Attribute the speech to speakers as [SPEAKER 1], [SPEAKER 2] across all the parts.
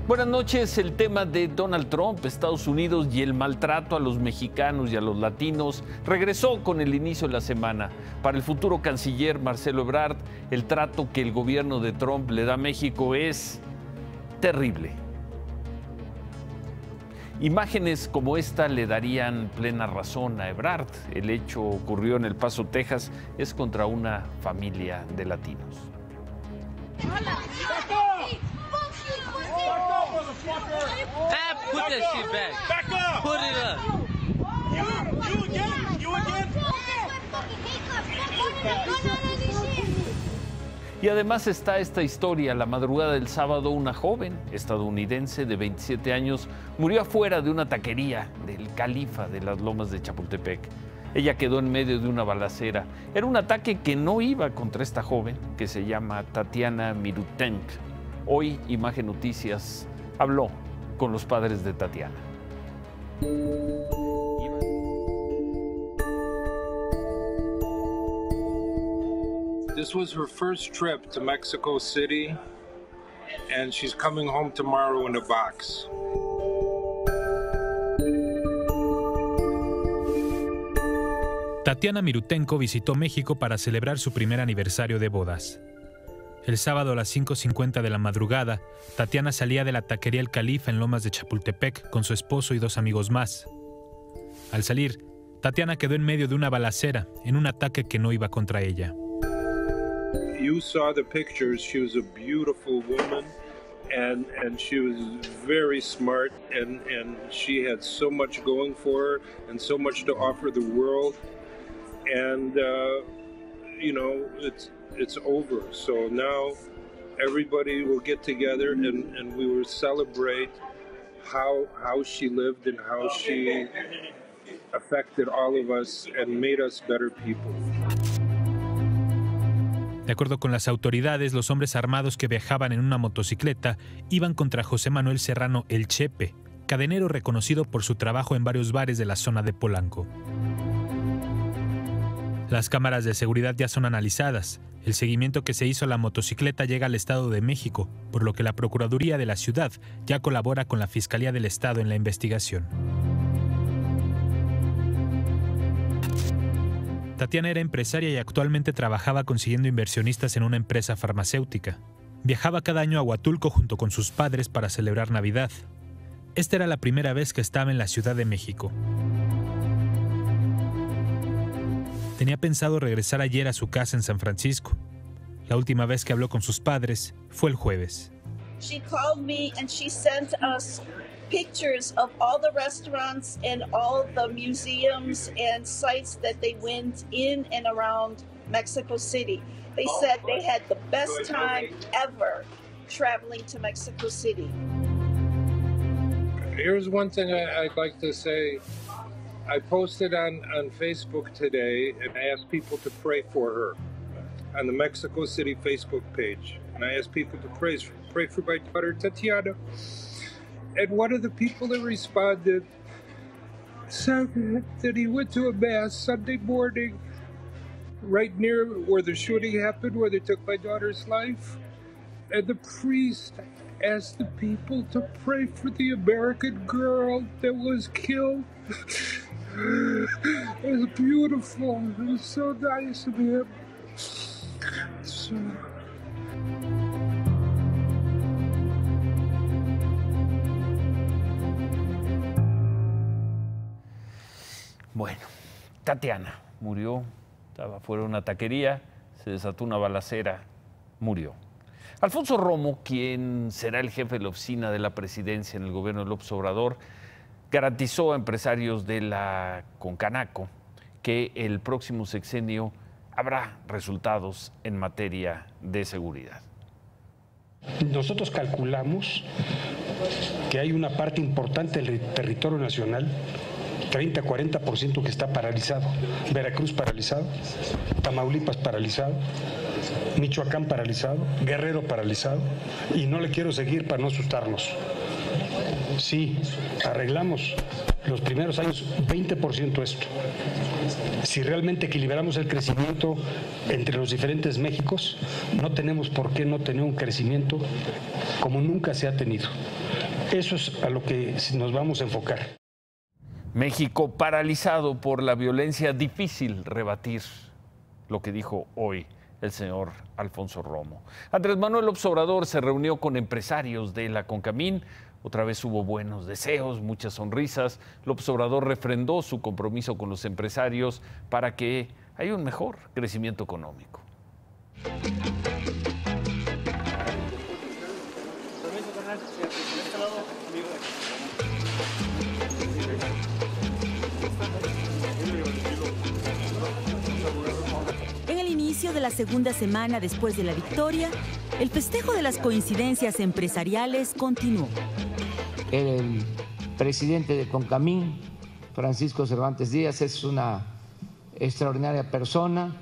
[SPEAKER 1] Buenas noches. El tema de Donald Trump, Estados Unidos y el maltrato a los mexicanos y a los latinos regresó con el inicio de la semana. Para el futuro canciller Marcelo Ebrard, el trato que el gobierno de Trump le da a México es terrible. Imágenes como esta le darían plena razón a Ebrard. El hecho ocurrió en El Paso, Texas. Es contra una familia de latinos.
[SPEAKER 2] Put that shit back. Back up. Put it up. You again.
[SPEAKER 1] Y además está esta historia. La madrugada del sábado, una joven estadounidense de 27 años murió afuera de una taquería del Califa de las Lomas de Chapultepec. Ella quedó en medio de una balacera. Era un ataque que no iba contra esta joven, que se llama Tatiana Mirutenko. Hoy Imagen Noticias habló con los padres de Tatiana.
[SPEAKER 3] This was her first trip to Mexico City, and she's coming home tomorrow in a box.
[SPEAKER 4] Tatiana Mirutenko visitó México para celebrar su primer aniversario de bodas. El sábado a las 5:50 de la madrugada, Tatiana salía de la taquería El Califa en Lomas de Chapultepec con su esposo y 2 amigos más. Al salir, Tatiana quedó en medio de una balacera en un ataque que no iba contra ella.
[SPEAKER 3] You saw the pictures. She was a beautiful woman, and she was very smart, and she had so much going for her and so much to offer the world. And you know, it's over. So now everybody will get together and we will celebrate how she lived and how she affected all of us and made us better people.
[SPEAKER 4] De acuerdo con las autoridades, los hombres armados que viajaban en una motocicleta iban contra José Manuel Serrano El Chepe, cadenero reconocido por su trabajo en varios bares de la zona de Polanco. Las cámaras de seguridad ya son analizadas. El seguimiento que se hizo a la motocicleta llega al Estado de México, por lo que la Procuraduría de la ciudad ya colabora con la Fiscalía del Estado en la investigación. Tatiana era empresaria y actualmente trabajaba consiguiendo inversionistas en una empresa farmacéutica. Viajaba cada año a Huatulco junto con sus padres para celebrar Navidad. Esta era la primera vez que estaba en la Ciudad de México. Tenía pensado regresar ayer a su casa en San Francisco. La última vez que habló con sus padres fue el jueves.
[SPEAKER 5] She called me and she sent us pictures of all the restaurants and all the museums and sites that they went in and around Mexico City. They said they had the best time ever traveling to Mexico City.
[SPEAKER 3] Here's one thing I'd like to say. I posted on Facebook today and I asked people to pray for her on the Mexico City Facebook page. And I asked people to pray for my daughter Tatiana. And one of the people that responded said that he went to a mass Sunday morning right near where the shooting happened, where they took my daughter's life. And the priest asked the people to pray for the American girl that was killed. It was beautiful. It was so nice of him. So...
[SPEAKER 1] Bueno, Tatiana murió, estaba fuera de una taquería, se desató una balacera, murió. Alfonso Romo, quien será el jefe de la oficina de la presidencia en el gobierno de López Obrador, garantizó a empresarios de la Concanaco que el próximo sexenio habrá resultados en materia de seguridad.
[SPEAKER 6] Nosotros calculamos que hay una parte importante del territorio nacional, 30-40% que está paralizado. Veracruz paralizado, Tamaulipas paralizado, Michoacán paralizado, Guerrero paralizado, y no le quiero seguir para no asustarnos. Sí, arreglamos los primeros años 20% esto. Si realmente equilibramos el crecimiento entre los diferentes Méxicos, no tenemos por qué no tener un crecimiento como nunca se ha tenido. Eso es a lo que nos vamos a enfocar.
[SPEAKER 1] México paralizado por la violencia, difícil rebatir lo que dijo hoy el señor Alfonso Romo. Andrés Manuel López Obrador se reunió con empresarios de la CONCAMIN. Otra vez hubo buenos deseos, muchas sonrisas. López Obrador refrendó su compromiso con los empresarios para que haya un mejor crecimiento económico.
[SPEAKER 7] En el inicio de la segunda semana después de la victoria, el festejo de las coincidencias empresariales continuó.
[SPEAKER 8] El presidente de CONCAMIN, Francisco Cervantes Díaz, es una extraordinaria persona,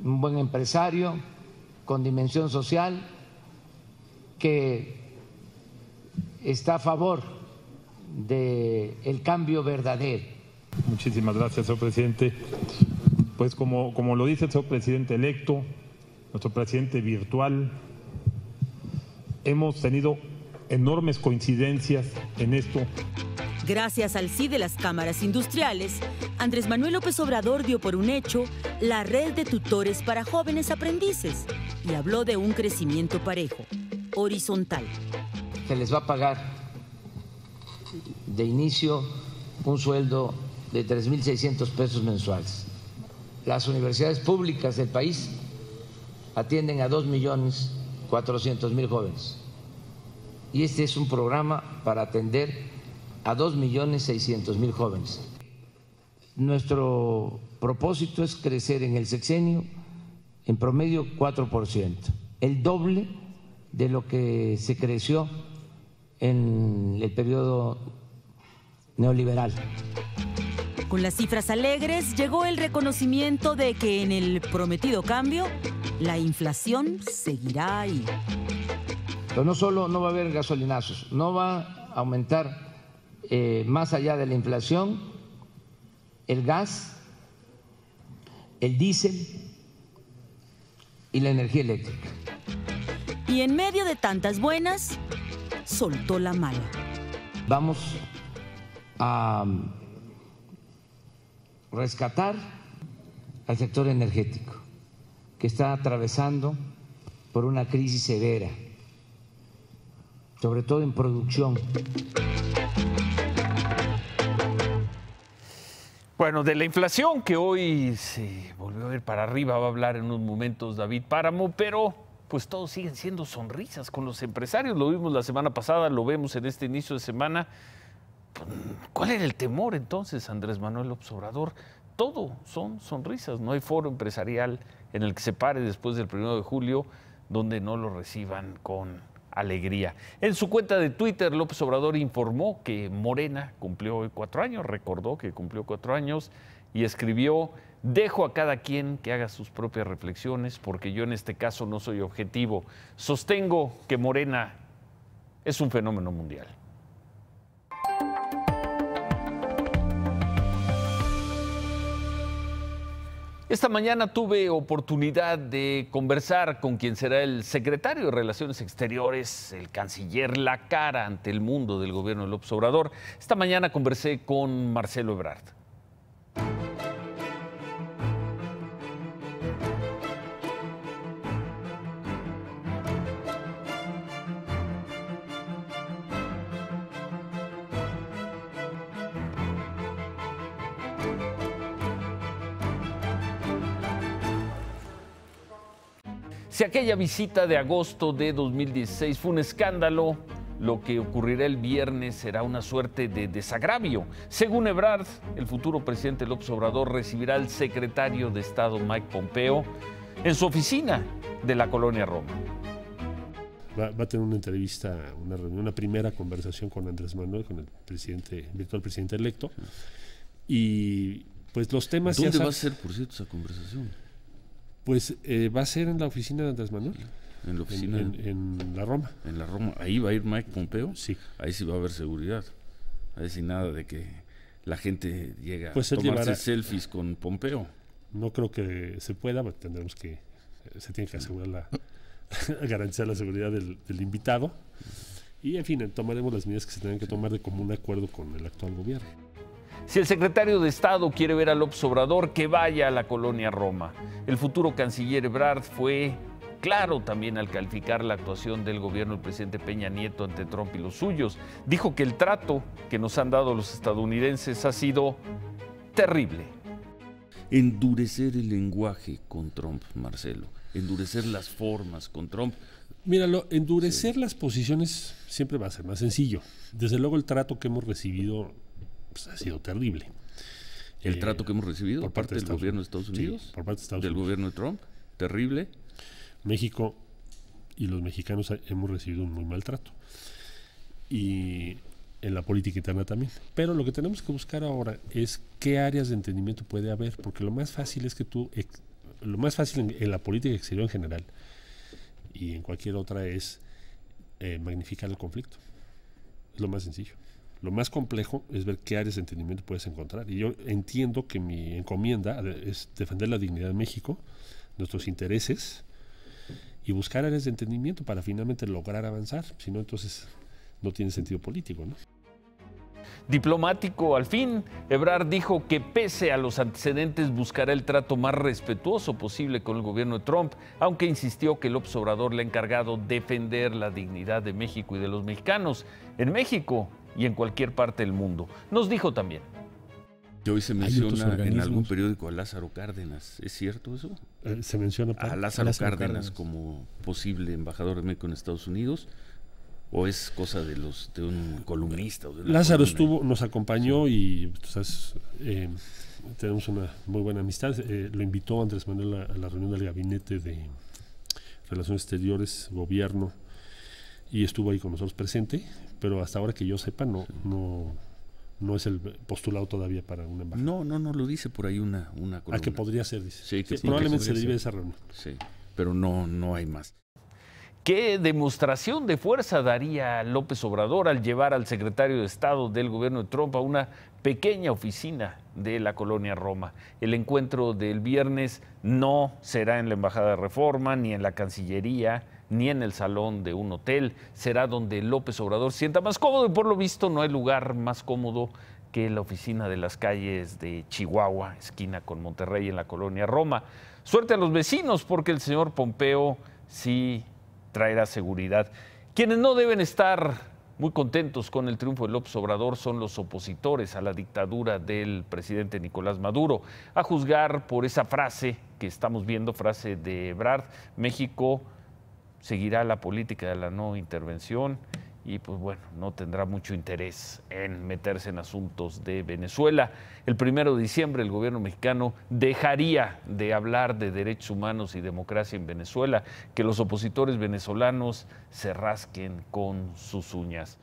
[SPEAKER 8] un buen empresario con dimensión social que está a favor del cambio verdadero.
[SPEAKER 9] Muchísimas gracias, señor presidente. Pues como lo dice el señor presidente electo, nuestro presidente virtual, hemos tenido enormes coincidencias en esto.
[SPEAKER 7] Gracias al sí de las cámaras industriales, Andrés Manuel López Obrador dio por un hecho la red de tutores para jóvenes aprendices y habló de un crecimiento parejo, horizontal.
[SPEAKER 8] Se les va a pagar de inicio un sueldo de 3,600 pesos mensuales. Las universidades públicas del país atienden a 2,400,000 jóvenes. Y este es un programa para atender a 2,600,000 jóvenes. Nuestro propósito es crecer en el sexenio en promedio 4%, el doble de lo que se creció en el periodo neoliberal.
[SPEAKER 7] Con las cifras alegres llegó el reconocimiento de que en el prometido cambio, la inflación seguirá ahí.
[SPEAKER 8] Pero no solo no va a haber gasolinazos, no va a aumentar más allá de la inflación el gas, el diésel y la energía eléctrica.
[SPEAKER 7] Y en medio de tantas buenas, soltó la mala.
[SPEAKER 8] Vamos a rescatar al sector energético, que está atravesando por una crisis severa, sobre todo en producción.
[SPEAKER 1] Bueno, de la inflación que hoy se volvió a ver para arriba, va a hablar en unos momentos David Páramo, pero pues todos siguen siendo sonrisas con los empresarios. Lo vimos la semana pasada, lo vemos en este inicio de semana. ¿Cuál era el temor entonces, Andrés Manuel López Obrador? Todo son sonrisas. No hay foro empresarial en el que se pare después del 1 de julio donde no lo reciban con alegría. En su cuenta de Twitter, López Obrador informó que Morena cumplió hoy 4 años, recordó que cumplió 4 años y escribió: dejo a cada quien que haga sus propias reflexiones porque yo en este caso no soy objetivo. Sostengo que Morena es un fenómeno mundial. Esta mañana tuve oportunidad de conversar con quien será el secretario de Relaciones Exteriores, el canciller, la cara ante el mundo del gobierno de López Obrador. Esta mañana conversé con Marcelo Ebrard. Si aquella visita de agosto de 2016 fue un escándalo, lo que ocurrirá el viernes será una suerte de desagravio. Según Ebrard, el futuro presidente López Obrador recibirá al secretario de Estado Mike Pompeo en su oficina de la colonia Roma.
[SPEAKER 10] Va a tener una entrevista, una reunión, una primera conversación con Andrés Manuel, con el virtual presidente electo. Y pues los temas...
[SPEAKER 11] ¿Dónde va a ser, por cierto, esa conversación?
[SPEAKER 10] Pues va a ser en la oficina de Andrés Manuel.
[SPEAKER 11] En la oficina.
[SPEAKER 10] En la Roma.
[SPEAKER 11] En la Roma. ¿Ahí va a ir Mike Pompeo?
[SPEAKER 10] Sí.
[SPEAKER 11] Ahí sí va a haber seguridad. Ahí sí nada de que la gente llegue a
[SPEAKER 10] tomarse
[SPEAKER 11] selfies con Pompeo.
[SPEAKER 10] No creo que se pueda, tendremos que... Se tiene que asegurar garantizar la seguridad del invitado. Y, en fin, tomaremos las medidas que se tengan que tomar de común acuerdo con el actual gobierno.
[SPEAKER 1] Si el secretario de Estado quiere ver a López Obrador, que vaya a la colonia Roma. El futuro canciller Ebrard fue claro también al calificar la actuación del gobierno del presidente Peña Nieto ante Trump y los suyos. Dijo que el trato que nos han dado los estadounidenses ha sido terrible.
[SPEAKER 11] Endurecer el lenguaje con Trump, Marcelo. Endurecer las formas con Trump.
[SPEAKER 10] Míralo, endurecer las posiciones siempre va a ser más sencillo. Desde luego el trato que hemos recibido pues, ha sido terrible.
[SPEAKER 11] ¿El trato que hemos recibido por parte del gobierno de Estados Unidos?
[SPEAKER 10] Sí, por parte de Estados
[SPEAKER 11] Unidos. ¿Del gobierno de Trump? Terrible.
[SPEAKER 10] México y los mexicanos hemos recibido un muy mal trato. Y en la política interna también. Pero lo que tenemos que buscar ahora es qué áreas de entendimiento puede haber, porque lo más fácil es que lo más fácil en la política exterior en general y en cualquier otra es magnificar el conflicto. Es lo más sencillo. Lo más complejo es ver qué áreas de entendimiento puedes encontrar. Y yo entiendo que mi encomienda es defender la dignidad de México, nuestros intereses, y buscar áreas de entendimiento para finalmente lograr avanzar. Si no, entonces no tiene sentido político, ¿no?
[SPEAKER 1] Diplomático, al fin, Ebrard dijo que pese a los antecedentes buscará el trato más respetuoso posible con el gobierno de Trump, aunque insistió que López Obrador le ha encargado defender la dignidad de México y de los mexicanos, en México y en cualquier parte del mundo. Nos dijo también.
[SPEAKER 11] Y hoy se menciona en algún periódico a Lázaro Cárdenas. ¿Es cierto eso?
[SPEAKER 10] Se menciona
[SPEAKER 11] a Lázaro Cárdenas como posible embajador de México en Estados Unidos. ¿O es cosa de un columnista? O de
[SPEAKER 10] Lázaro nos acompañó y pues, tenemos una muy buena amistad. Lo invitó Andrés Manuel a la reunión del Gabinete de Relaciones Exteriores, Gobierno, y estuvo ahí con nosotros presente, pero hasta ahora que yo sepa no es el postulado todavía para una embajada.
[SPEAKER 11] No lo dice por ahí una columna.
[SPEAKER 10] Que podría ser, dice.
[SPEAKER 11] Sí, que
[SPEAKER 10] probablemente se derive de esa reunión.
[SPEAKER 11] Sí, pero no hay más.
[SPEAKER 1] ¿Qué demostración de fuerza daría López Obrador al llevar al secretario de Estado del gobierno de Trump a una pequeña oficina de la colonia Roma? El encuentro del viernes no será en la Embajada de Reforma, ni en la Cancillería, ni en el salón de un hotel. Será donde López Obrador sienta más cómodo, y por lo visto no hay lugar más cómodo que la oficina de las calles de Chihuahua, esquina con Monterrey, en la colonia Roma. Suerte a los vecinos, porque el señor Pompeo sí traerá seguridad. Quienes no deben estar muy contentos con el triunfo de López Obrador son los opositores a la dictadura del presidente Nicolás Maduro. A juzgar por esa frase que estamos viendo, frase de Ebrard, México seguirá la política de la no intervención y pues bueno, no tendrá mucho interés en meterse en asuntos de Venezuela. El 1 de diciembre el gobierno mexicano dejaría de hablar de derechos humanos y democracia en Venezuela, que los opositores venezolanos se rasquen con sus uñas.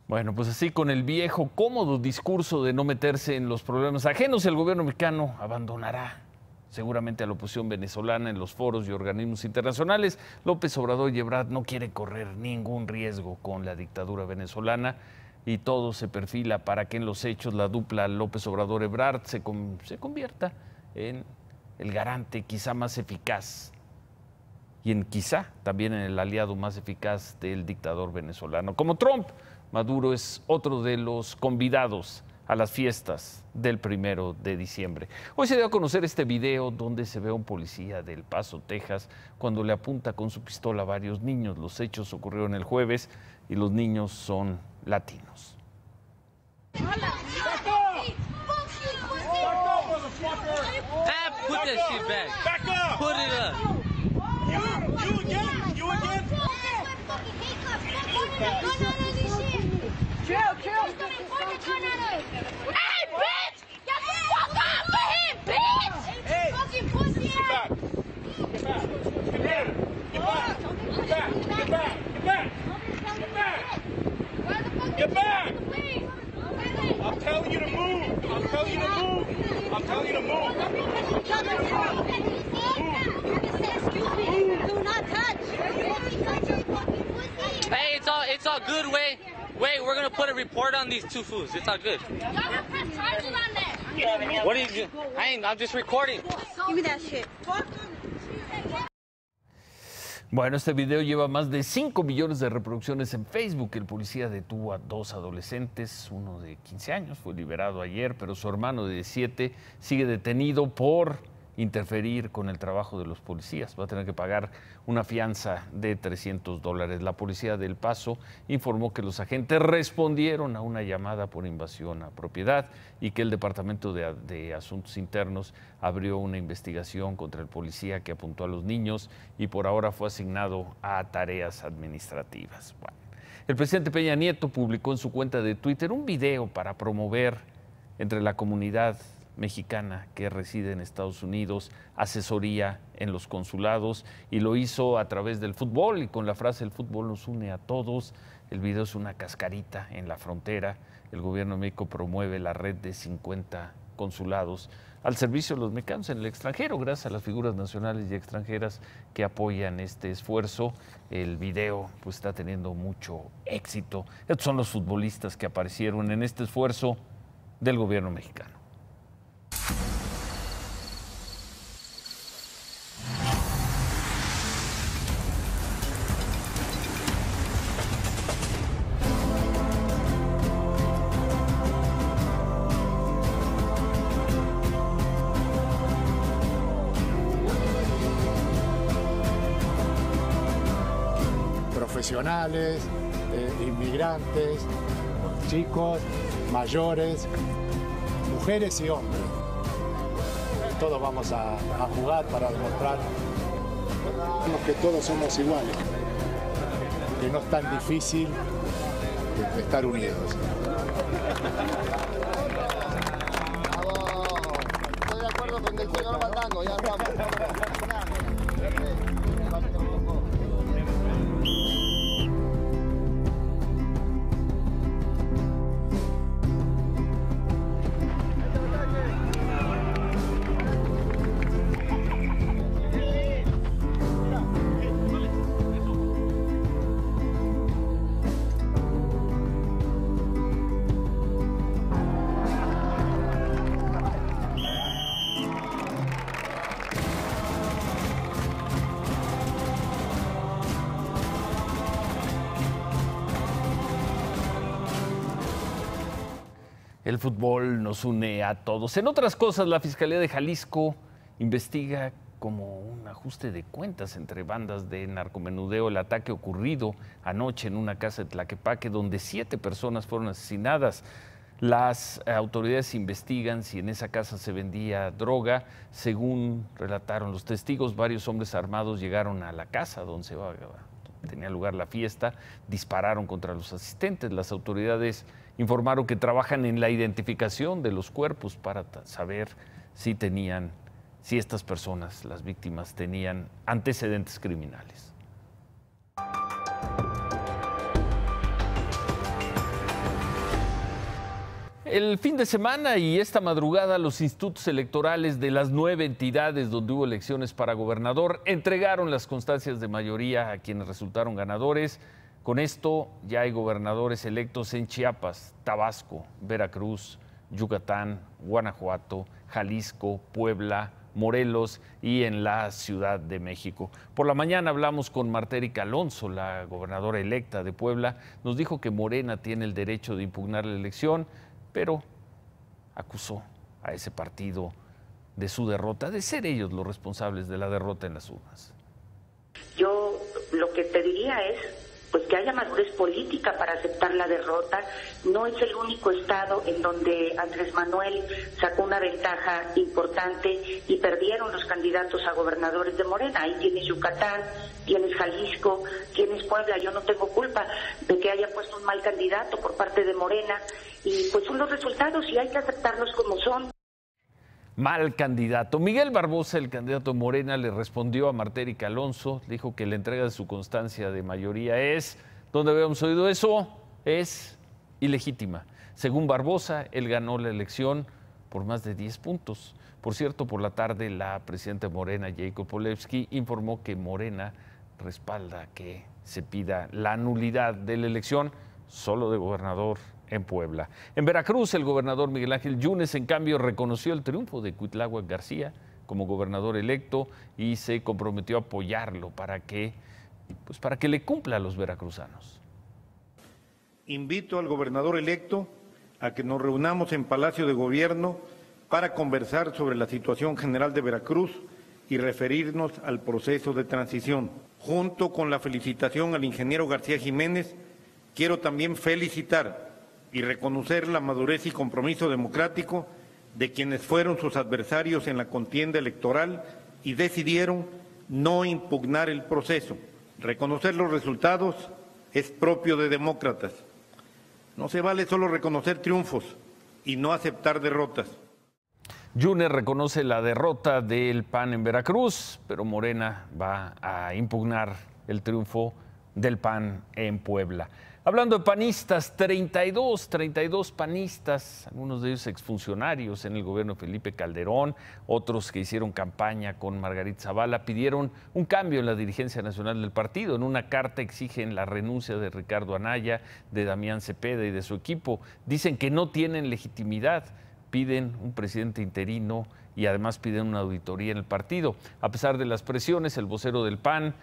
[SPEAKER 1] Bueno, pues así con el viejo, cómodo discurso de no meterse en los problemas ajenos, el gobierno mexicano abandonará seguramente a la oposición venezolana en los foros y organismos internacionales. López Obrador y Ebrard no quieren correr ningún riesgo con la dictadura venezolana y todo se perfila para que en los hechos la dupla López Obrador-Ebrard se convierta en el garante quizá más eficaz y quizá también en el aliado más eficaz del dictador venezolano. Como Trump, Maduro es otro de los convidados a las fiestas del 1 de diciembre. Hoy se dio a conocer este video donde se ve a un policía de El Paso, Texas, cuando le apunta con su pistola a varios niños. Los hechos ocurrieron el jueves y los niños son latinos.
[SPEAKER 2] Put that shit back. Put it up. You again? Chill. Hey, bitch! Get the fuck off of him, bitch! Hey, fucking pussy ass! Get back! I'm telling you to move!
[SPEAKER 12] Do not touch!
[SPEAKER 2] Hey, it's all good, Wait, we're gonna put a report on these two fools. It's all good.
[SPEAKER 12] Y'all gonna press charges on that.
[SPEAKER 2] What are you doing? I'm just recording.
[SPEAKER 12] Give me that shit.
[SPEAKER 1] Bueno, este video lleva más de 5 millones de reproducciones en Facebook. El policía detuvo a 2 adolescentes, uno de 15 años, fue liberado ayer, pero su hermano de 7 sigue detenido por interferir con el trabajo de los policías. Va a tener que pagar una fianza de $300. La policía de El Paso informó que los agentes respondieron a una llamada por invasión a propiedad y que el Departamento de Asuntos Internos abrió una investigación contra el policía que apuntó a los niños y por ahora fue asignado a tareas administrativas. Bueno, el presidente Peña Nieto publicó en su cuenta de Twitter un video para promover entre la comunidad mexicana que reside en Estados Unidos asesoría en los consulados, y lo hizo a través del fútbol y con la frase "el fútbol nos une a todos". El video es una cascarita en la frontera. El gobierno de México promueve la red de 50 consulados al servicio de los mexicanos en el extranjero, gracias a las figuras nacionales y extranjeras que apoyan este esfuerzo. El video pues está teniendo mucho éxito. Estos son los futbolistas que aparecieron en este esfuerzo del gobierno mexicano.
[SPEAKER 13] Profesionales, inmigrantes, chicos, mayores, mujeres y hombres. Todos vamos a jugar para demostrar que todos somos iguales, que no es tan difícil estar unidos.
[SPEAKER 14] Estoy de acuerdo con el señor Mandango, ya estamos.
[SPEAKER 1] El fútbol nos une a todos. En otras cosas, la Fiscalía de Jalisco investiga como un ajuste de cuentas entre bandas de narcomenudeo el ataque ocurrido anoche en una casa de Tlaquepaque, donde 7 personas fueron asesinadas. Las autoridades investigan si en esa casa se vendía droga. Según relataron los testigos, varios hombres armados llegaron a la casa donde tenía lugar la fiesta, dispararon contra los asistentes. Las autoridades informaron que trabajan en la identificación de los cuerpos para saber si estas personas, las víctimas, tenían antecedentes criminales. El fin de semana y esta madrugada, los institutos electorales de las 9 entidades donde hubo elecciones para gobernador entregaron las constancias de mayoría a quienes resultaron ganadores. Con esto ya hay gobernadores electos en Chiapas, Tabasco, Veracruz, Yucatán, Guanajuato, Jalisco, Puebla, Morelos y en la Ciudad de México. Por la mañana hablamos con Marta Erika Alonso, la gobernadora electa de Puebla. Nos dijo que Morena tiene el derecho de impugnar la elección, pero acusó a ese partido de su derrota, de ser ellos los responsables de la derrota en las urnas.
[SPEAKER 15] Yo lo que pediría es pues que haya madurez política para aceptar la derrota. No es el único estado en donde Andrés Manuel sacó una ventaja importante y perdieron los candidatos a gobernadores de Morena. Ahí tienes Yucatán, tienes Jalisco, tienes Puebla. Yo no tengo culpa de que haya puesto un mal candidato por parte de Morena, y pues son los resultados y hay que aceptarlos como son.
[SPEAKER 1] Mal candidato. Miguel Barbosa, el candidato de Morena, le respondió a Marta Erika Alonso, dijo que la entrega de su constancia de mayoría es, ¿dónde habíamos oído eso? Es ilegítima. Según Barbosa, él ganó la elección por más de 10 puntos. Por cierto, por la tarde, la presidenta de Morena, Jacob Polevsky, informó que Morena respalda que se pida la nulidad de la elección solo de gobernador en Puebla. En Veracruz, el gobernador Miguel Ángel Yunes, en cambio, reconoció el triunfo de Cuitláhuac García como gobernador electo y se comprometió a apoyarlo para que pues para que le cumpla a los veracruzanos.
[SPEAKER 16] Invito al gobernador electo a que nos reunamos en Palacio de Gobierno para conversar sobre la situación general de Veracruz y referirnos al proceso de transición. Junto con la felicitación al ingeniero García Jiménez, quiero también felicitar y reconocer la madurez y compromiso democrático de quienes fueron sus adversarios en la contienda electoral y decidieron no impugnar el proceso. Reconocer los resultados es propio de demócratas. No se vale solo reconocer triunfos y no aceptar derrotas.
[SPEAKER 1] Yunes reconoce la derrota del PAN en Veracruz, pero Morena va a impugnar el triunfo del PAN en Puebla. Hablando de panistas, 32 panistas, algunos de ellos exfuncionarios en el gobierno de Felipe Calderón, otros que hicieron campaña con Margarita Zavala, pidieron un cambio en la dirigencia nacional del partido. En una carta exigen la renuncia de Ricardo Anaya, de Damián Cepeda y de su equipo. Dicen que no tienen legitimidad, piden un presidente interino y además piden una auditoría en el partido. A pesar de las presiones, el vocero del PAN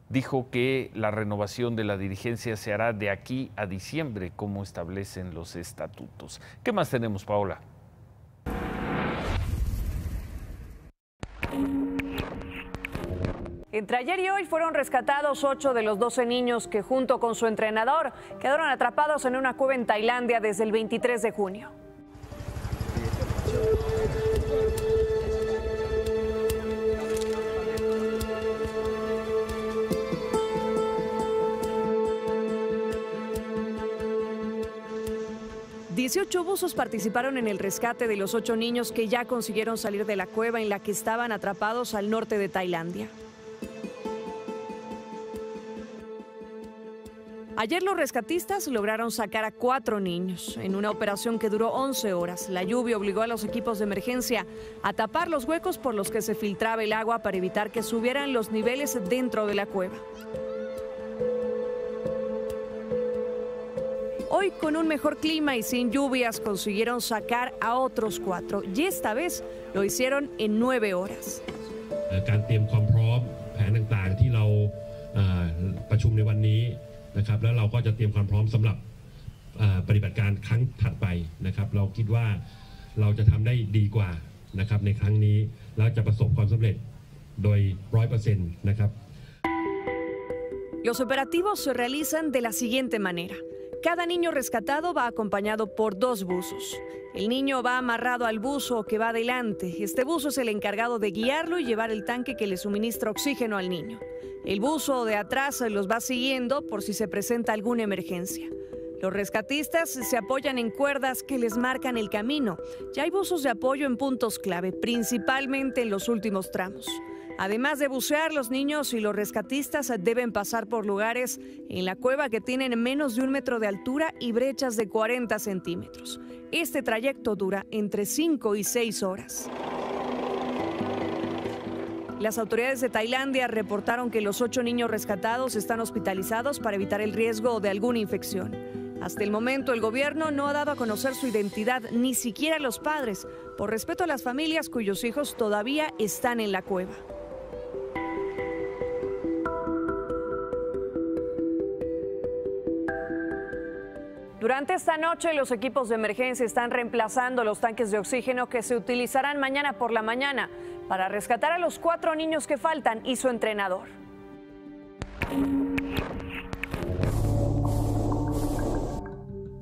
[SPEAKER 1] dijo que la renovación de la dirigencia se hará de aquí a diciembre, como establecen los estatutos. ¿Qué más tenemos, Paola?
[SPEAKER 17] Entre ayer y hoy fueron rescatados 8 de los 12 niños que junto con su entrenador quedaron atrapados en una cueva en Tailandia desde el 23 de junio. 18 buzos participaron en el rescate de los 8 niños que ya consiguieron salir de la cueva en la que estaban atrapados al norte de Tailandia. Ayer los rescatistas lograron sacar a 4 niños en una operación que duró 11 horas. La lluvia obligó a los equipos de emergencia a tapar los huecos por los que se filtraba el agua para evitar que subieran los niveles dentro de la cueva. Hoy, con un mejor clima y sin lluvias, consiguieron sacar a otros 4 y esta vez lo hicieron en 9 horas.
[SPEAKER 18] การเตรียมความพร้อมแผนต่างๆที่เราประชุมในวันนี้นะครับแล้วเราก็จะเตรียมความพร้อมสำหรับปฏิบัติการครั้งถัดไปนะครับเราคิดว่าเราจะทำได้ดีกว่านะครับในครั้งนี้แล้วจะประสบความสำเร็จโดย 100% นะครับ
[SPEAKER 17] Los operativos se realizan de la siguiente manera. Cada niño rescatado va acompañado por 2 buzos. El niño va amarrado al buzo que va adelante. Este buzo es el encargado de guiarlo y llevar el tanque que le suministra oxígeno al niño. El buzo de atrás los va siguiendo por si se presenta alguna emergencia. Los rescatistas se apoyan en cuerdas que les marcan el camino. Ya hay buzos de apoyo en puntos clave, principalmente en los últimos tramos. Además de bucear, los niños y los rescatistas deben pasar por lugares en la cueva que tienen menos de 1 metro de altura y brechas de 40 centímetros. Este trayecto dura entre 5 y 6 horas. Las autoridades de Tailandia reportaron que los 8 niños rescatados están hospitalizados para evitar el riesgo de alguna infección. Hasta el momento, el gobierno no ha dado a conocer su identidad, ni siquiera a los padres, por respeto a las familias cuyos hijos todavía están en la cueva. Durante esta noche, los equipos de emergencia están reemplazando los tanques de oxígeno que se utilizarán mañana por la mañana para rescatar a los 4 niños que faltan y su entrenador.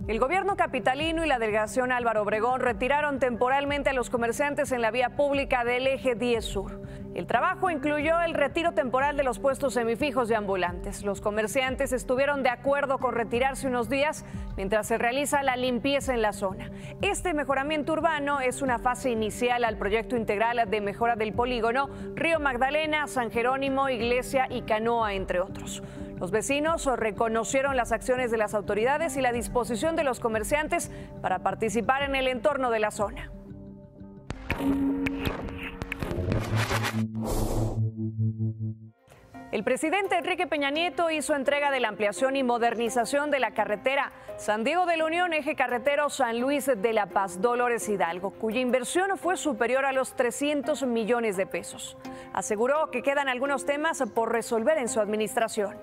[SPEAKER 17] El gobierno capitalino y la delegación Álvaro Obregón retiraron temporalmente a los comerciantes en la vía pública del eje 10 Sur. El trabajo incluyó el retiro temporal de los puestos semifijos de ambulantes. Los comerciantes estuvieron de acuerdo con retirarse unos días mientras se realiza la limpieza en la zona. Este mejoramiento urbano es una fase inicial al proyecto integral de mejora del polígono Río Magdalena, San Jerónimo, Iglesia y Canoa, entre otros. Los vecinos reconocieron las acciones de las autoridades y la disposición de los comerciantes para participar en el entorno de la zona. El presidente Enrique Peña Nieto hizo entrega de la ampliación y modernización de la carretera San Diego de la Unión, eje carretero San Luis de la Paz, Dolores Hidalgo, cuya inversión fue superior a los 300 millones de pesos. Aseguró que quedan algunos temas por resolver en su administración.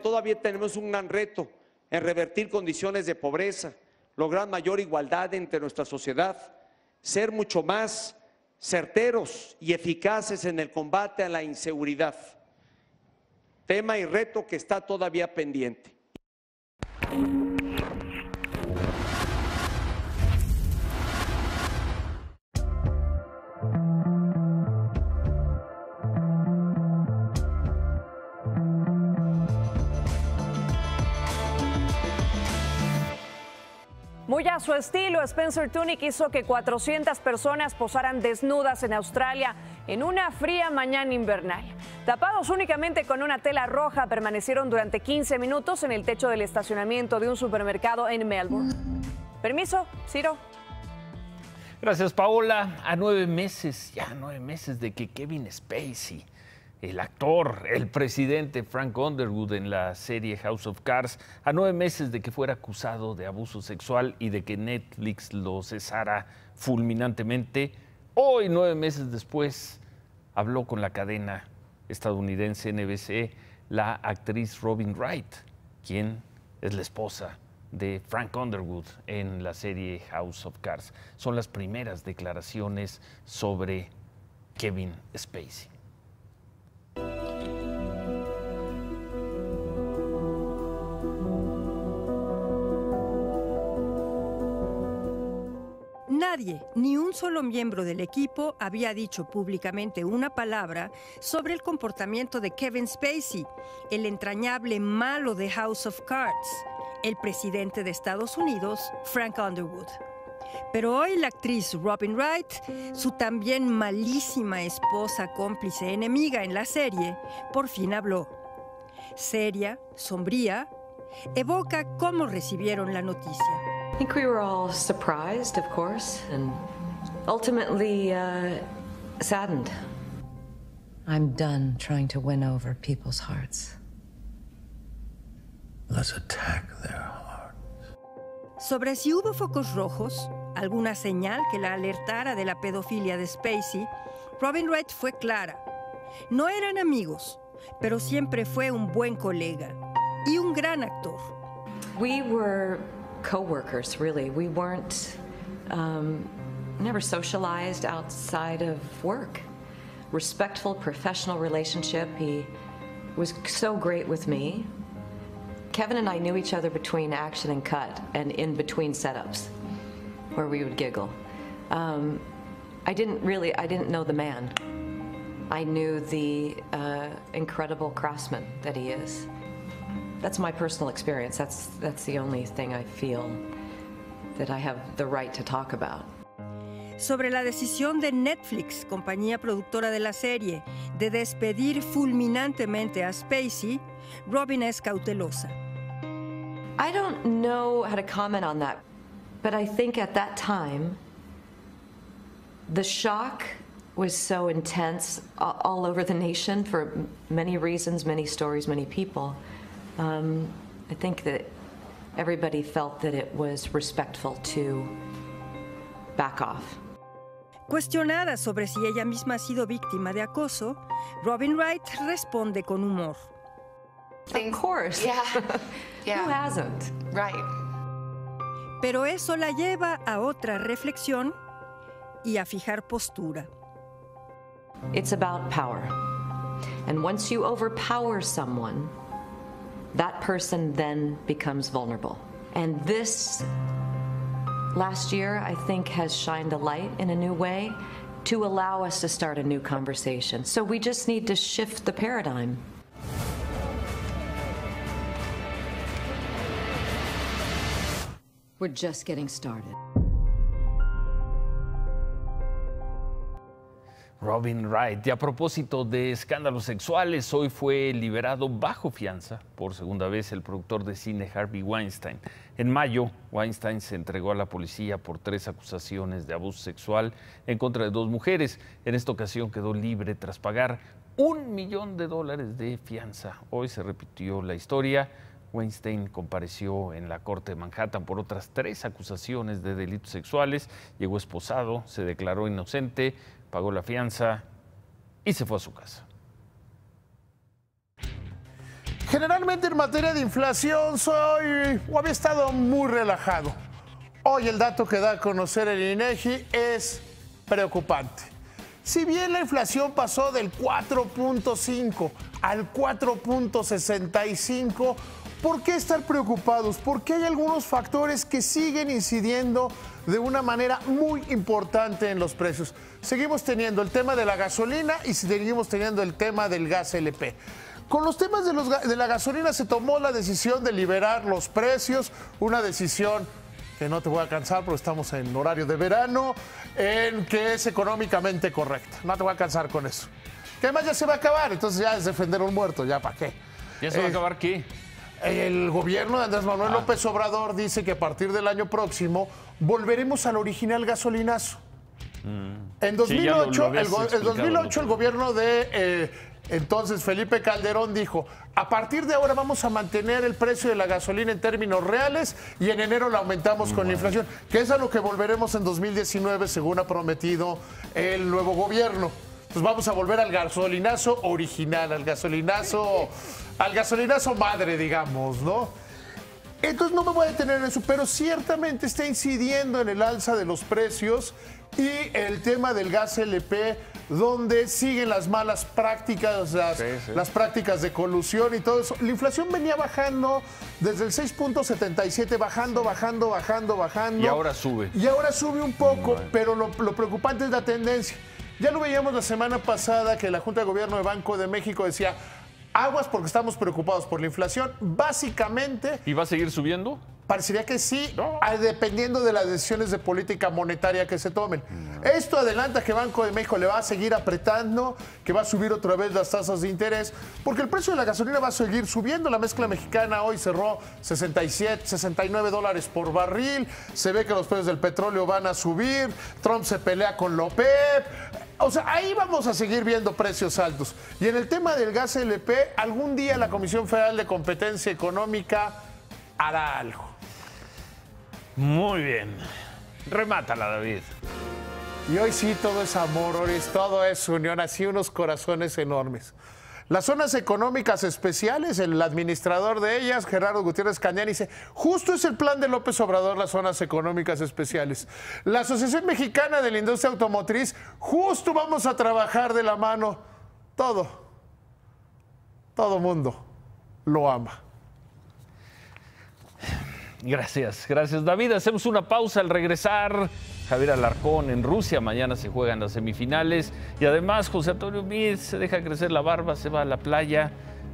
[SPEAKER 19] Todavía tenemos un gran reto en revertir condiciones de pobreza, lograr mayor igualdad entre nuestra sociedad, ser mucho más certeros y eficaces en el combate a la inseguridad. Tema y reto que está todavía pendiente.
[SPEAKER 17] Muy a su estilo, Spencer Tunick hizo que 400 personas posaran desnudas en Australia en una fría mañana invernal. Tapados únicamente con una tela roja, permanecieron durante 15 minutos en el techo del estacionamiento de un supermercado en Melbourne. Permiso, Ciro.
[SPEAKER 1] Gracias, Paola. A 9 meses, ya 9 meses de que Kevin Spacey, el actor, el presidente Frank Underwood en la serie House of Cards, a 9 meses de que fuera acusado de abuso sexual y de que Netflix lo cesara fulminantemente, hoy, 9 meses después, habló con la cadena estadounidense NBC la actriz Robin Wright, quien es la esposa de Frank Underwood en la serie House of Cards. Son las primeras declaraciones sobre Kevin Spacey.
[SPEAKER 20] Nadie, ni un solo miembro del equipo, había dicho públicamente una palabra sobre el comportamiento de Kevin Spacey, el entrañable malo de House of Cards, el presidente de Estados Unidos, Frank Underwood. Pero hoy la actriz Robin Wright, su también malísima esposa, cómplice, enemiga en la serie, por fin habló. Seria, sombría, evoca cómo recibieron la noticia.
[SPEAKER 21] I think we were all surprised, of course, and ultimately saddened.
[SPEAKER 22] I'm done trying to win over people's hearts.
[SPEAKER 23] Let's attack their hearts.
[SPEAKER 20] Sobre si hubo focos rojos, alguna señal que la alertara de la pedofilia de Spacey, Robin Wright fue clara. No eran amigos, pero siempre fue un buen colega y un gran actor.
[SPEAKER 21] We were co-workers, really. We weren't never socialized outside of work. Respectful, professional relationship. He was so great with me. Kevin and I knew each other between action and cut and in between setups where we would giggle. I didn't know the man. I knew the incredible craftsman that he is. That's my personal experience. That's the only thing I feel that I have the right to talk about.
[SPEAKER 20] Sobre la decisión de Netflix, compañía productora de la serie, de despedir fulminantemente a Spacey, Robin es cautelosa.
[SPEAKER 21] I don't know how to comment on that, but I think at that time, the shock was so intense all over the nation for many reasons, many stories, many people. I think that everybody felt that it was respectful to back off.
[SPEAKER 20] Cuestionada sobre si ella misma ha sido víctima de acoso, Robin Wright responde con humor.
[SPEAKER 21] Of course.
[SPEAKER 22] Yeah.
[SPEAKER 21] Who hasn't?
[SPEAKER 22] Right.
[SPEAKER 20] Pero eso la lleva a otra reflexión y a fijar postura.
[SPEAKER 21] It's about power. And once you overpower someone, that person then becomes vulnerable. And this last year, I think, has shined a light in a new way to allow us to start a new conversation. So we just need to shift the paradigm.
[SPEAKER 22] We're just getting started.
[SPEAKER 1] Robin Wright. Y a propósito de escándalos sexuales, hoy fue liberado bajo fianza por segunda vez el productor de cine Harvey Weinstein. En mayo, Weinstein se entregó a la policía por 3 acusaciones de abuso sexual en contra de 2 mujeres. En esta ocasión quedó libre tras pagar $1 millón de fianza. Hoy se repitió la historia. Weinstein compareció en la corte de Manhattan por otras 3 acusaciones de delitos sexuales. Llegó esposado, se declaró inocente, pagó la fianza y se fue a su casa.
[SPEAKER 3] Generalmente en materia de inflación había estado muy relajado. Hoy el dato que da a conocer el INEGI es preocupante. Si bien la inflación pasó del 4.5 al 4.65, ¿por qué estar preocupados? Porque hay algunos factores que siguen incidiendo de una manera muy importante en los precios. Seguimos teniendo el tema de la gasolina y seguimos teniendo el tema del gas LP. Con los temas de la gasolina se tomó la decisión de liberar los precios, una decisión que no te voy a cansar porque estamos en horario de verano, en que es económicamente correcta. No te voy a cansar con eso. Que además ya se va a acabar, entonces ya es defender a un muerto, ¿ya para qué?
[SPEAKER 1] ¿Ya se va a acabar qué?
[SPEAKER 3] El gobierno de Andrés Manuel López Obrador dice que a partir del año próximo volveremos al original gasolinazo. En 2008, el gobierno de entonces Felipe Calderón dijo, a partir de ahora vamos a mantener el precio de la gasolina en términos reales y en enero la aumentamos con la inflación, que es a lo que volveremos en 2019 según ha prometido el nuevo gobierno. Pues vamos a volver al gasolinazo original, al gasolinazo madre, digamos, ¿no? Entonces no me voy a detener en eso, pero ciertamente está incidiendo en el alza de los precios y el tema del gas LP, donde siguen las malas prácticas, las prácticas de colusión y todo eso. La inflación venía bajando desde el 6.77, bajando.
[SPEAKER 1] Y ahora sube.
[SPEAKER 3] Y ahora sube un poco, pero lo preocupante es la tendencia. Ya lo veíamos la semana pasada que la Junta de Gobierno de Banco de México decía, aguas porque estamos preocupados por la inflación, básicamente.
[SPEAKER 1] ¿Y va a seguir subiendo?
[SPEAKER 3] Parecería que sí, dependiendo de las decisiones de política monetaria que se tomen. Esto adelanta que Banco de México le va a seguir apretando, que va a subir otra vez las tasas de interés, porque el precio de la gasolina va a seguir subiendo. La mezcla mexicana hoy cerró $69 por barril. Se ve que los precios del petróleo van a subir. Trump se pelea con la OPEP. O sea, ahí vamos a seguir viendo precios altos. Y en el tema del gas LP, algún día la Comisión Federal de Competencia Económica hará algo.
[SPEAKER 1] Muy bien. Remátala, David.
[SPEAKER 3] Y hoy sí todo es amor, todo es unión, así unos corazones enormes. Las zonas económicas especiales, el administrador de ellas, Gerardo Gutiérrez Cañán, dice, justo es el plan de López Obrador, las zonas económicas especiales. La Asociación Mexicana de la Industria Automotriz, justo vamos a trabajar de la mano. Todo mundo lo ama.
[SPEAKER 1] Gracias, David. Hacemos una pausa al regresar. Javier Alarcón en Rusia, mañana se juegan las semifinales. Y además, José Antonio Meade se deja crecer la barba, se va a la playa.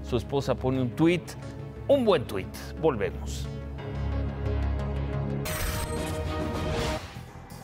[SPEAKER 1] Su esposa pone un tuit, un buen tuit. Volvemos.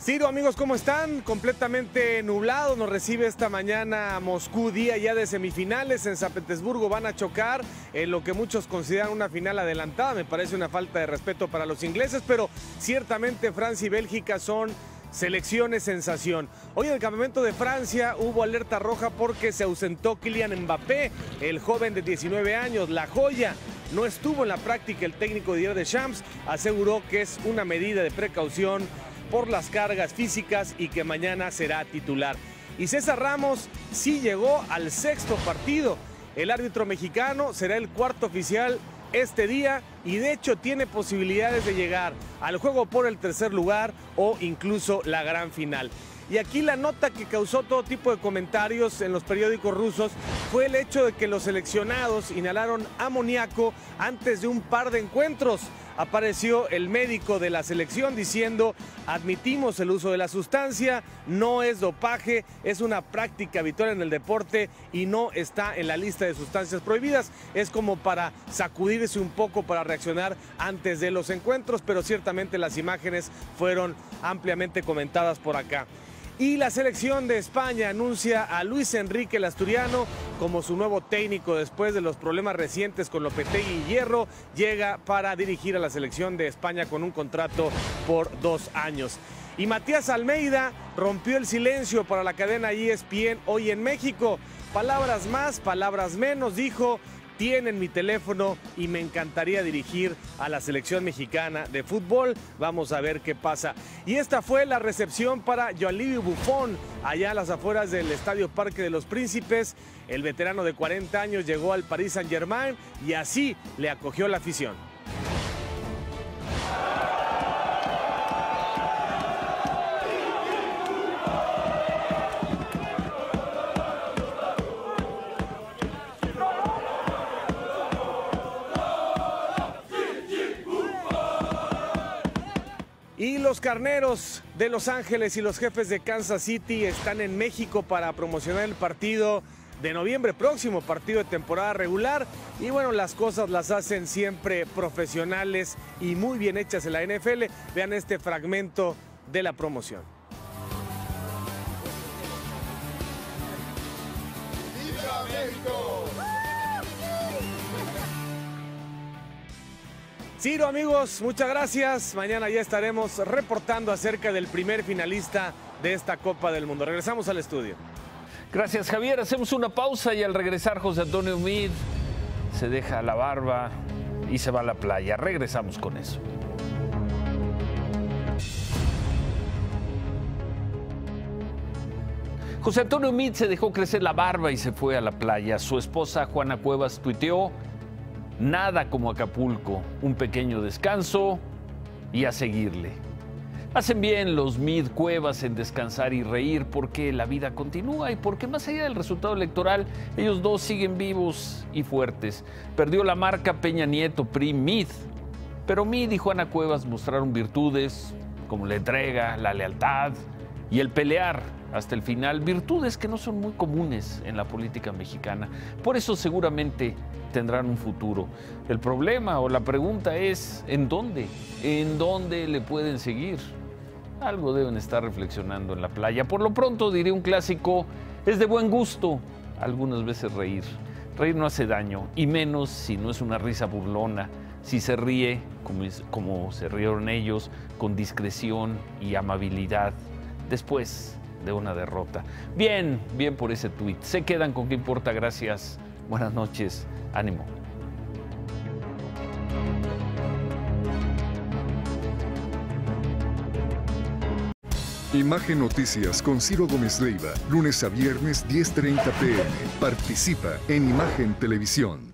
[SPEAKER 4] Ciro, amigos, ¿cómo están? Completamente nublado, nos recibe esta mañana Moscú, día ya de semifinales. En San Petersburgo van a chocar en lo que muchos consideran una final adelantada. Me parece una falta de respeto para los ingleses, pero ciertamente Francia y Bélgica son selecciones sensación. Hoy en el campamento de Francia hubo alerta roja porque se ausentó Kylian Mbappé, el joven de 19 años, la joya. No estuvo en la práctica. El técnico Didier Deschamps aseguró que es una medida de precaución por las cargas físicas y que mañana será titular. Y César Ramos sí llegó al sexto partido. El árbitro mexicano será el cuarto oficial este día y de hecho tiene posibilidades de llegar al juego por el tercer lugar o incluso la gran final. Y aquí la nota que causó todo tipo de comentarios en los periódicos rusos fue el hecho de que los seleccionados inhalaron amoníaco antes de un par de encuentros. Apareció el médico de la selección diciendo, admitimos el uso de la sustancia, no es dopaje, es una práctica habitual en el deporte y no está en la lista de sustancias prohibidas. Es como para sacudirse un poco, para reaccionar antes de los encuentros, pero ciertamente las imágenes fueron ampliamente comentadas por acá. Y la selección de España anuncia a Luis Enrique el asturiano como su nuevo técnico después de los problemas recientes con Lopetegui y Hierro. Llega para dirigir a la selección de España con un contrato por 2 años. Y Matías Almeida rompió el silencio para la cadena ESPN hoy en México. palabras más, palabras menos, dijo: tienen mi teléfono y me encantaría dirigir a la selección mexicana de fútbol. Vamos a ver qué pasa. Y esta fue la recepción para Gianluigi Buffon, allá a las afueras del Estadio Parque de los Príncipes. El veterano de 40 años llegó al Paris Saint-Germain y así le acogió la afición. Y los Carneros de Los Ángeles y los Jefes de Kansas City están en México para promocionar el partido de noviembre próximo, partido de temporada regular. Y bueno, las cosas las hacen siempre profesionales y muy bien hechas en la NFL. Vean este fragmento de la promoción. ¡Viva México! Ciro, amigos, muchas gracias. Mañana ya estaremos reportando acerca del primer finalista de esta Copa del Mundo. Regresamos al estudio.
[SPEAKER 1] Gracias, Javier. Hacemos una pausa y al regresar José Antonio Meade se deja la barba y se va a la playa. Regresamos con eso. José Antonio Meade se dejó crecer la barba y se fue a la playa. Su esposa Juana Cuevas tuiteó: nada como Acapulco, un pequeño descanso y a seguirle. Hacen bien los Meade Cuevas en descansar y reír porque la vida continúa y porque más allá del resultado electoral, ellos dos siguen vivos y fuertes. Perdió la marca Peña Nieto, PRI, Meade, pero Meade y Juana Cuevas mostraron virtudes como la entrega, la lealtad y el pelear hasta el final, virtudes que no son muy comunes en la política mexicana. Por eso seguramente tendrán un futuro. El problema o la pregunta es: ¿en dónde? ¿En dónde le pueden seguir? Algo deben estar reflexionando en la playa. Por lo pronto diré un clásico: es de buen gusto algunas veces reír. Reír no hace daño, y menos si no es una risa burlona, si se ríe como se rieron ellos, con discreción y amabilidad, después de una derrota. Bien por ese tuit. Se quedan con Qué Importa. Gracias. Buenas noches. Ánimo.
[SPEAKER 5] Imagen Noticias con Ciro Gómez Leiva, lunes a viernes 10:30 p.m. Participa en Imagen Televisión.